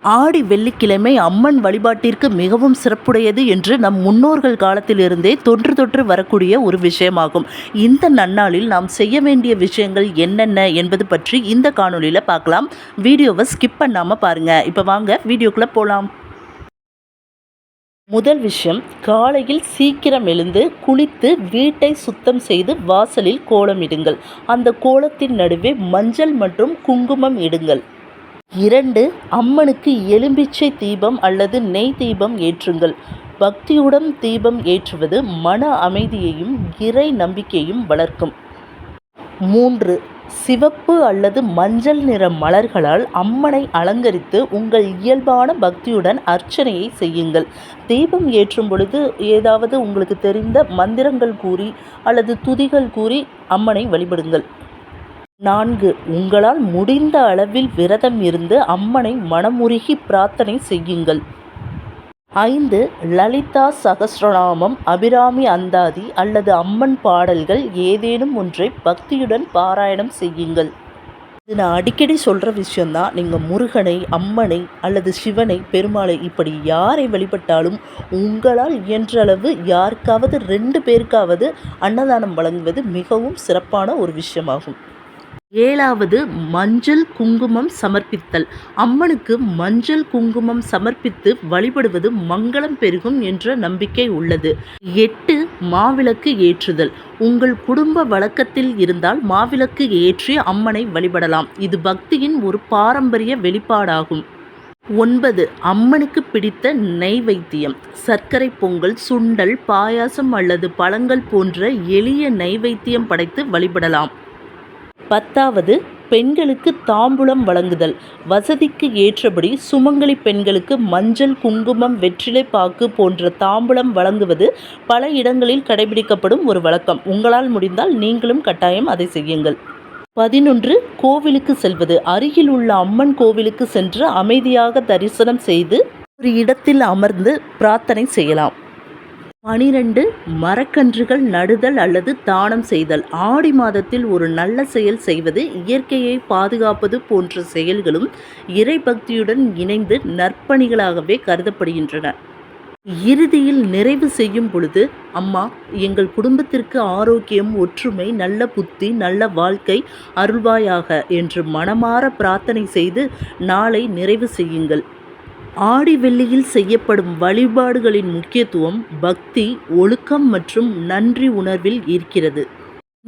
ஆடி வெள்ளிக்கிழமை அம்மன் வழிபாட்டிற்கு மிகவும் சிறப்புடையது என்று நம் முன்னோர்கள் காலத்திலிருந்தே தொன்று தொற்று வரக்கூடிய ஒரு விஷயமாகும். இந்த நன்னாளில் நாம் செய்ய வேண்டிய விஷயங்கள் என்னென்ன என்பது பற்றி இந்த காணொலியில் பார்க்கலாம். வீடியோவை ஸ்கிப் பண்ணாமல் பாருங்கள். இப்போ வாங்க வீடியோக்குள்ளே போகலாம். முதல் விஷயம், காலையில் சீக்கிரம் எழுந்து குளித்து வீட்டை சுத்தம் செய்து வாசலில் கோலமிடுங்கள். அந்த கோலத்தின் நடுவே மஞ்சள் மற்றும் குங்குமம் இடுங்கள். 2. அம்மனுக்கு எலும்பிச்சை தீபம் அல்லது நெய் தீபம் ஏற்றுங்கள். பக்தியுடன் தீபம் ஏற்றுவது மன அமைதியையும் இறை நம்பிக்கையும் வளர்க்கும். 3. சிவப்பு அல்லது மஞ்சள் நிற மலர்களால் அம்மனை அலங்கரித்து உங்கள் இயல்பான பக்தியுடன் அர்ச்சனையை செய்யுங்கள். தீபம் ஏற்றும் பொழுது ஏதாவது உங்களுக்கு தெரிந்த மந்திரங்கள் கூறி அல்லது துதிகள் கூறி அம்மனை வழிபடுங்கள். 4. உங்களால் முடிந்த அளவில் விரதம் இருந்து அம்மனை மனமுருகி பிரார்த்தனை செய்யுங்கள். 5. லலிதா சகஸ்ரநாமம், அபிராமி அந்தாதி அல்லது அம்மன் பாடல்கள் ஏதேனும் ஒன்றை பக்தியுடன் பாராயணம் செய்யுங்கள். இது நான் அடிக்கடி சொல்கிற விஷயந்தான். நீங்கள் முருகனை, அம்மனை அல்லது சிவனை, பெருமாளை இப்படி யாரை வழிபட்டாலும் உங்களால் இயன்றளவு யாருக்காவது 2 பேருக்காவது அன்னதானம் வழங்குவது மிகவும் சிறப்பான ஒரு விஷயமாகும். 7. மஞ்சள் குங்குமம் சமர்ப்பித்தல். அம்மனுக்கு மஞ்சள் குங்குமம் சமர்ப்பித்து வழிபடுவது மங்களம் பெருகும் என்ற நம்பிக்கை உள்ளது. 8. மாவிளக்கு ஏற்றுதல். உங்கள் குடும்ப வழக்கத்தில் இருந்தால் மாவிளக்கு ஏற்றி அம்மனை வழிபடலாம். இது பக்தியின் ஒரு பாரம்பரிய வெளிப்பாடாகும். 9. அம்மனுக்கு பிடித்த நைவேத்தியம். சர்க்கரை பொங்கல், சுண்டல், பாயாசம் அல்லது பழங்கள் போன்ற எளிய நைவேத்தியம் படைத்து வழிபடலாம். 10. பெண்களுக்கு தாம்பூலம் வழங்குதல். வசதிக்கு ஏற்றபடி சுமங்கலி பெண்களுக்கு மஞ்சள், குங்குமம், வெற்றிலை பாக்கு போன்ற தாம்பூலம் வழங்குவது பல இடங்களில் கடைபிடிக்கப்படும் ஒரு வழக்கம். உங்களால் முடிந்தால் நீங்களும் கட்டாயம் அதை செய்யுங்கள். 11. கோவிலுக்கு செல்வது. அருகில் உள்ள அம்மன் கோவிலுக்கு சென்று அமைதியாக தரிசனம் செய்து ஒரு இடத்தில் அமர்ந்து பிரார்த்தனை செய்யலாம். 12. மரக்கன்றுகள் நடுதல் அல்லது தானம் செய்தல். ஆடி மாதத்தில் ஒரு நல்ல செயல் செய்வது, இயற்கையை பாதுகாப்பது போன்ற செயல்களும் இறை பக்தியுடன் இணைந்து நற்பணிகளாகவே கருதப்படுகின்றன. இறுதியில் நிறைவு செய்யும் பொழுது, அம்மா எங்கள் குடும்பத்திற்கு ஆரோக்கியம், ஒற்றுமை, நல்ல புத்தி, நல்ல வாழ்க்கை அருள்வாயாக என்று மனமாற பிரார்த்தனை செய்து நாளை நிறைவு செய்யுங்கள். ஆடி வெள்ளியில் செய்யப்படும் வழிபாடுகளின் முக்கியத்துவம் பக்தி, ஒழுக்கம் மற்றும் நன்றி உணர்வில் இருக்கிறது.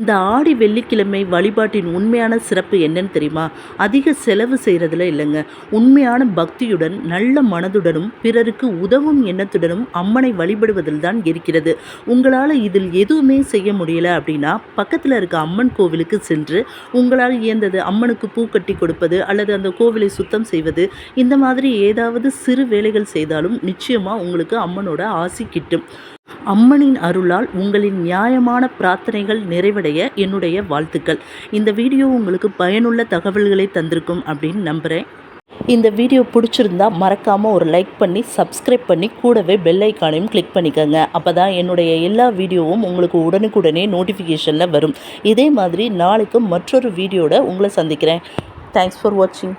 இந்த ஆடி வெள்ளிக்கிழமை வழிபாட்டின் உண்மையான சிறப்பு என்னன்னு தெரியுமா? அதிக செலவு செய்கிறதுல இல்லைங்க. உண்மையான பக்தியுடன் நல்ல மனதுடனும் பிறருக்கு உதவும் எண்ணத்துடனும் அம்மனை வழிபடுவதில் தான் இருக்கிறது. உங்களால் இதில் எதுவுமே செய்ய முடியலை அப்படின்னா பக்கத்தில் இருக்க அம்மன் கோவிலுக்கு சென்று உங்களால் இயந்தது அம்மனுக்கு பூ கட்டி கொடுப்பது அல்லது அந்த கோவிலை சுத்தம் செய்வது, இந்த மாதிரி ஏதாவது சிறு வேலைகள் செய்தாலும் நிச்சயமாக உங்களுக்கு அம்மனோட ஆசி கிட்டும். அம்மனின் அருளால் உங்களின் நியாயமான பிரார்த்தனைகள் நிறைவடைய என்னுடைய வாழ்த்துக்கள். இந்த வீடியோ உங்களுக்கு பயனுள்ள தகவல்களை தந்திருக்கும் அப்படின்னு நம்புகிறேன். இந்த வீடியோ பிடிச்சிருந்தா மறக்காமல் ஒரு லைக் பண்ணி சப்ஸ்கிரைப் பண்ணி கூடவே பெல் ஐக்கானையும் கிளிக் பண்ணிக்கோங்க. அப்போ தான் என்னுடைய எல்லா வீடியோவும் உங்களுக்கு உடனுக்குடனே நோட்டிஃபிகேஷனில் வரும். இதே மாதிரி நாளைக்கு மற்றொரு வீடியோட உங்களை சந்திக்கிறேன். தேங்க்ஸ் ஃபார் வாட்சிங்.